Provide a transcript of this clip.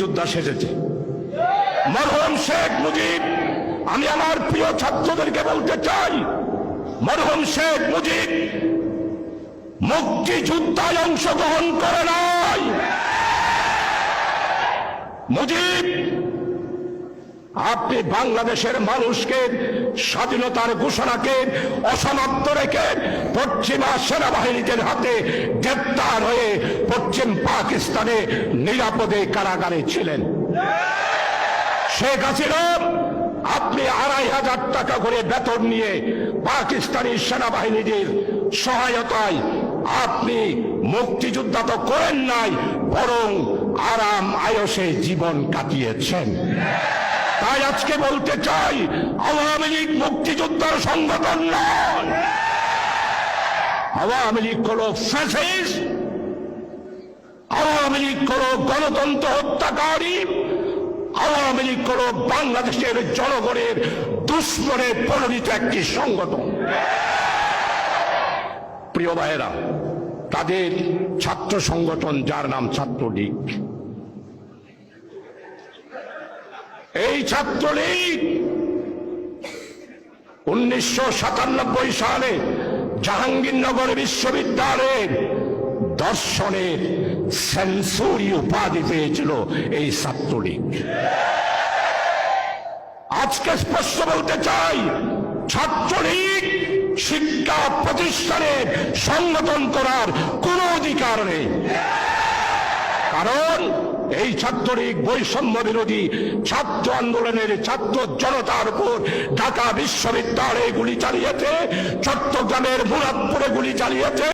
যোদ্ধা সেজেছে। মরহুম শেখ মুজিব, আমি আমার প্রিয় ছাত্রদেরকে বলতে চাই, মরহুম শেখ মুজিব মুক্তিযুদ্ধায় অংশগ্রহণ করে নাই। মুজিব, আপনি বাংলাদেশের মানুষকে স্বাধীনতার ঘোষণাকে অসমাপ্ত রেখে পশ্চিমা সেনাবাহিনীদের হাতে গ্রেপ্তার হয়ে পশ্চিম পাকিস্তানে নিরাপদে কারাগারে ছিলেন। শেখ হাসিনা, আপনি ২৫০০ টাকা করে বেতন নিয়ে পাকিস্তানি সেনাবাহিনীদের সহায়তায় আপনি মুক্তিযুদ্ধা তো করেন নাই, বরং আরাম আয়সে জীবন কাটিয়েছেন। তাই আজকে বলতে চাই, আওয়ামী লীগ মুক্তিযোদ্ধার সংগঠন নয়। আওয়ামী লীগ হল ফ্যাসিস্ট, আওয়ামী লীগ হল গণতন্ত্র হত্যাকারী, আওয়ামী লীগ হল বাংলাদেশের জনগণের দুশ্মনে পরিণত একটি সংগঠন। প্রিয় ভাইয়েরা, তাদের ছাত্র সংগঠন যার নাম ছাত্রলীগ, এই ছাত্রলীগ 1997 সালে জাহাঙ্গীরনগর বিশ্ববিদ্যালয়ের দর্শনের সেঞ্চুরি উপাধি পেয়েছিল এই ছাত্রলীগ। আজকে স্পষ্ট বলতে চাই, ছাত্রলীগ শিক্ষা প্রতিষ্ঠানে সংগঠন করার কোন অধিকার নেই। কারণ এই ছাত্রলীগ বৈষম্য বিরোধী ছাত্র আন্দোলনের ছাত্র জনতার উপর ঢাকা বিশ্ববিদ্যালয়ে গুলি চালিয়েছে, চট্টগ্রামের মুরাদপুরে গুলি চালিয়েছে।